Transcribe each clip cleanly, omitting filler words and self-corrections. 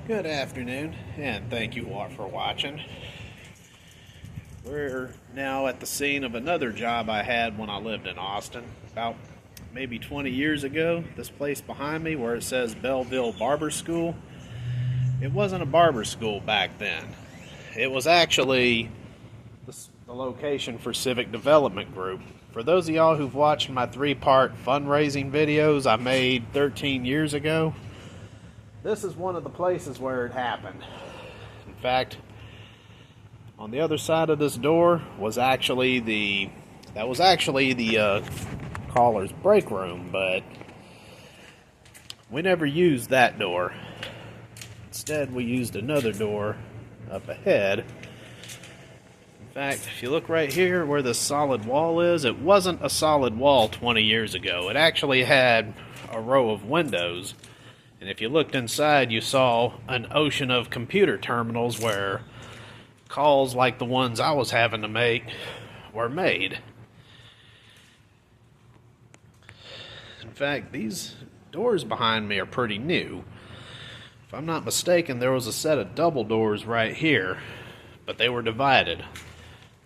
Good afternoon, and thank you all for watching. We're now at the scene of another job I had when I lived in Austin, about maybe 20 years ago. This place behind me where it says Belleville Barber School, it wasn't a barber school back then. It was actually the location for Civic Development Group. For those of y'all who've watched my 3-part fundraising videos I made 13 years ago, this is one of the places where it happened. In fact, on the other side of this door was actually the caller's break room, but we never used that door. Instead, we used another door up ahead. In fact, if you look right here where the solid wall is, it wasn't a solid wall 20 years ago. It actually had a row of windows. And if you looked inside, you saw an ocean of computer terminals where calls like the ones I was having to make were made. In fact, these doors behind me are pretty new. If I'm not mistaken, there was a set of double doors right here, but they were divided.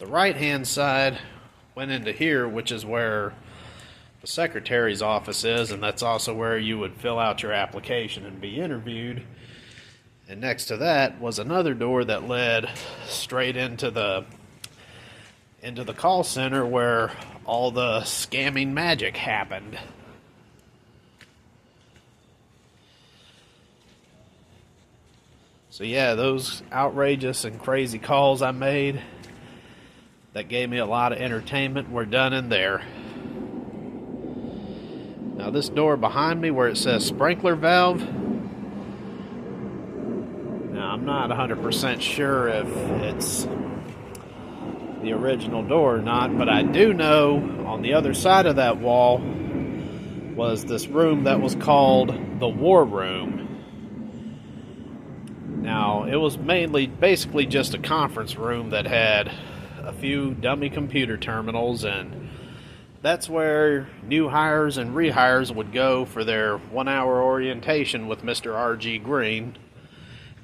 The right-hand side went into here, which is where the secretary's office is, and that's also where you would fill out your application and be interviewed. And next to that was another door that led straight into the call center where all the scamming magic happened. So yeah, those outrageous and crazy calls I made that gave me a lot of entertainment were done in there. Now this door behind me where it says sprinkler valve, now I'm not 100% sure if it's the original door or not, but I do know on the other side of that wall was this room that was called the War Room. Now it was basically just a conference room that had a few dummy computer terminals, and that's where new hires and rehires would go for their 1-hour orientation with Mr. R.G. Green.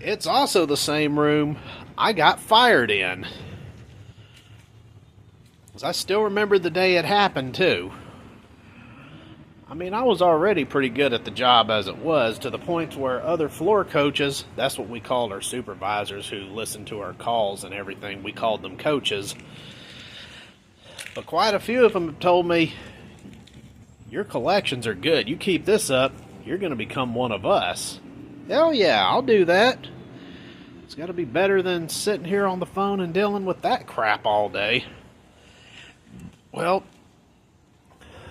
It's also the same room I got fired in. 'Cause I still remember the day it happened, too. I mean, I was already pretty good at the job as it was, to the point where other floor coaches, that's what we called our supervisors who listened to our calls and everything, we called them coaches. But quite a few of them have told me, your collections are good. You keep this up, you're going to become one of us. Hell yeah, I'll do that. It's got to be better than sitting here on the phone and dealing with that crap all day. Well,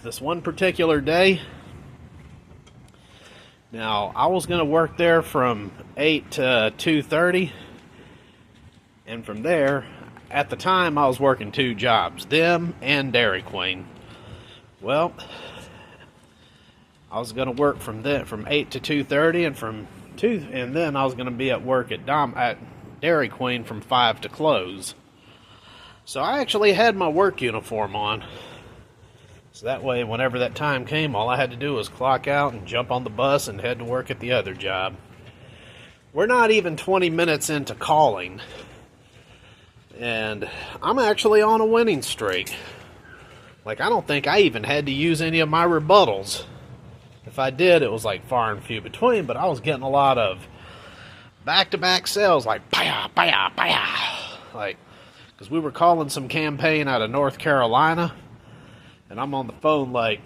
this one particular day, now I was going to work there from 8 to 2:30, and from there, at the time, I was working 2 jobs, them and Dairy Queen. Well, I was going to work from 8 to 2:30, and then I was going to be at work at Dairy Queen from 5 to close. So I actually had my work uniform on. So that way, whenever that time came, all I had to do was clock out and jump on the bus and head to work at the other job. We're not even 20 minutes into calling, and I'm actually on a winning streak. Like, I don't think I even had to use any of my rebuttals. If I did, it was like far and few between, but I was getting a lot of back-to-back sales, like, paya, paya, paya. Like, because we were calling some campaign out of North Carolina, and I'm on the phone like,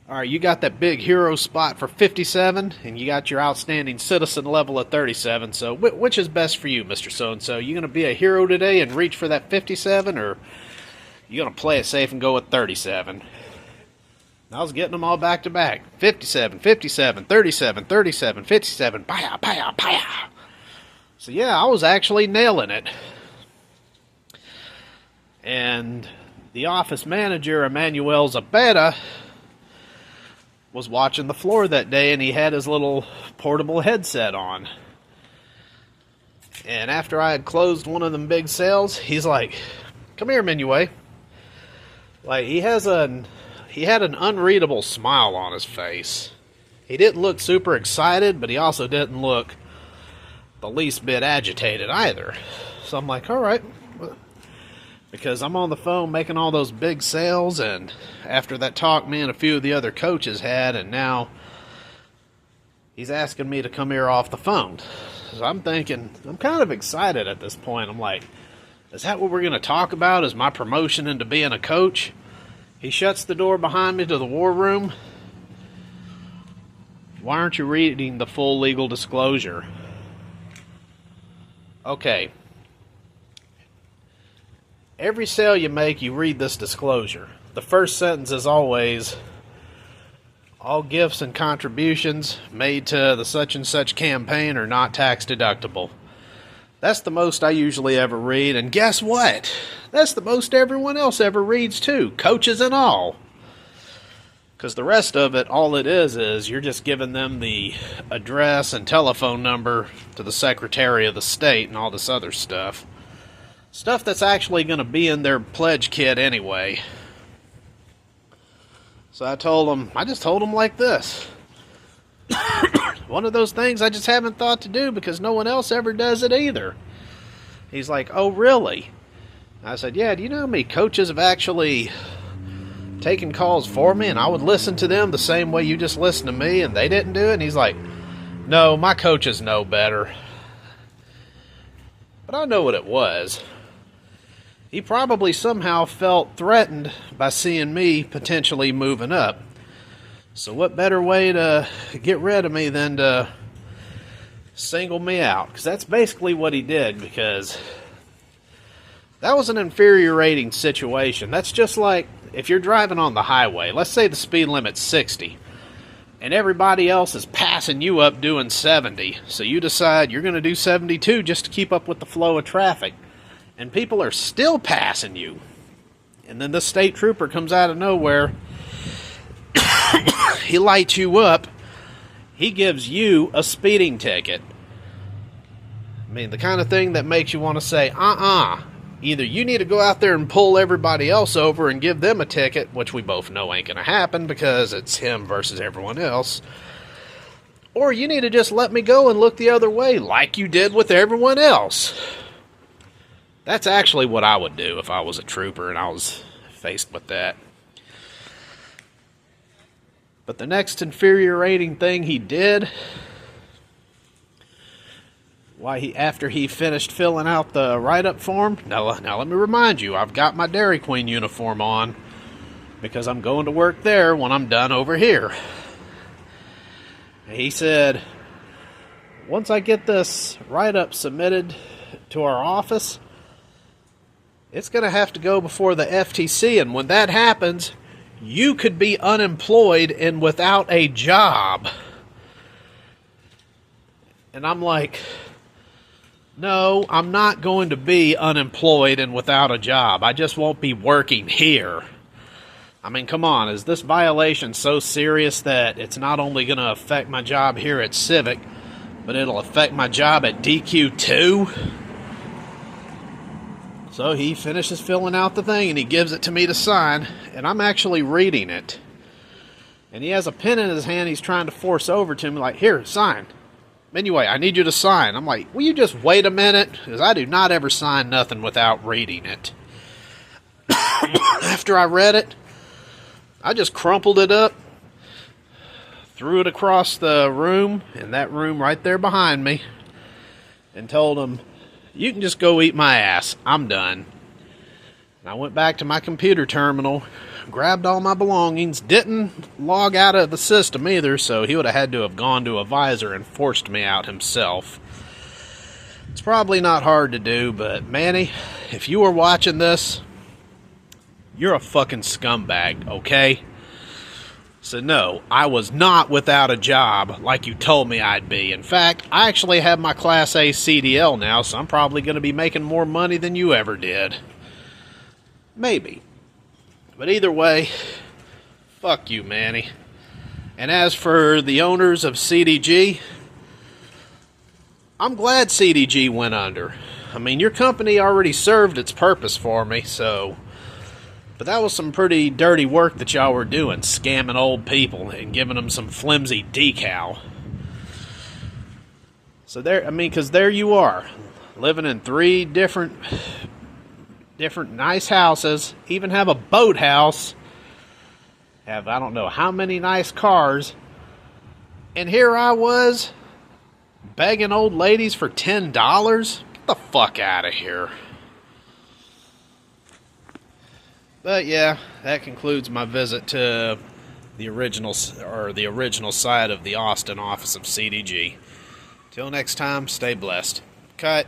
all right, you got that big hero spot for 57, and you got your outstanding citizen level at 37, so which is best for you, Mr. So-and-so? You going to be a hero today and reach for that 57, or you going to play it safe and go with 37? I was getting them all back to back. 57, 57, 37, 37, 57, paya, paya, paya. So yeah, I was actually nailing it. And the office manager, Emmanuel Zabetta, was watching the floor that day, and he had his little portable headset on. And after I had closed one of them big sales, he's like, come here, Menuet. Like, he had an unreadable smile on his face. He didn't look super excited, but he also didn't look the least bit agitated either. So I'm like, all right. Because I'm on the phone making all those big sales, and after that talk me and a few of the other coaches had, and now he's asking me to come here off the phone. So I'm thinking, I'm kind of excited at this point. I'm like, is that what we're going to talk about? Is my promotion into being a coach? He shuts the door behind me to the war room. Why aren't you reading the full legal disclosure? Okay. Every sale you make, you read this disclosure. The first sentence is always, all gifts and contributions made to the such and such campaign are not tax deductible. That's the most I usually ever read, and guess what? That's the most everyone else ever reads too, coaches and all. Because the rest of it, all it is you're just giving them the address and telephone number to the Secretary of the State and all this other stuff. Stuff that's actually going to be in their pledge kit anyway. So I just told them like this. One of those things I just haven't thought to do because no one else ever does it either. He's like, oh really? I said, yeah, do you know how many coaches have actually taken calls for me and I would listen to them the same way you just listened to me and they didn't do it? And he's like, no, my coaches know better. But I know what it was. He probably somehow felt threatened by seeing me potentially moving up. So what better way to get rid of me than to single me out? Because that's basically what he did, because that was an infuriating situation. That's just like if you're driving on the highway. Let's say the speed limit's 60, and everybody else is passing you up doing 70. So you decide you're going to do 72 just to keep up with the flow of traffic. And people are still passing you. And then the state trooper comes out of nowhere. He lights you up. He gives you a speeding ticket. I mean, the kind of thing that makes you want to say, either you need to go out there and pull everybody else over and give them a ticket, which we both know ain't going to happen because it's him versus everyone else, or you need to just let me go and look the other way like you did with everyone else. That's actually what I would do if I was a trooper and I was faced with that. But the next infuriating thing he did, after he finished filling out the write-up form, now let me remind you, I've got my Dairy Queen uniform on because I'm going to work there when I'm done over here. He said, once I get this write-up submitted to our office, it's going to have to go before the FTC, and when that happens, you could be unemployed and without a job. And I'm like, no, I'm not going to be unemployed and without a job. I just won't be working here. I mean, come on, is this violation so serious that it's not only going to affect my job here at Civic, but it'll affect my job at DQ too? So he finishes filling out the thing and he gives it to me to sign, and I'm actually reading it. And he has a pen in his hand he's trying to force over to me, like, here, sign. Anyway, I need you to sign. I'm like, will you just wait a minute? Because I do not ever sign nothing without reading it. After I read it, I just crumpled it up, threw it across the room, in that room right there behind me, and told him, you can just go eat my ass. I'm done. And I went back to my computer terminal, grabbed all my belongings, didn't log out of the system either, so he would have had to have gone to a visor and forced me out himself. It's probably not hard to do, but Manny, if you were watching this, you're a fucking scumbag, okay? So no, I was not without a job like you told me I'd be. In fact, I actually have my Class A CDL now, so I'm probably going to be making more money than you ever did. Maybe. But either way, fuck you, Manny. And as for the owners of CDG, I'm glad CDG went under. I mean, your company already served its purpose for me, so... But that was some pretty dirty work that y'all were doing, scamming old people and giving them some flimsy decal. So there, I mean, because there you are, living in 3 different nice houses, even have a boathouse, have I don't know how many nice cars, and here I was begging old ladies for $10. Get the fuck out of here. But yeah, that concludes my visit to the original site of the Austin office of CDG. Till next time, stay blessed. Cut.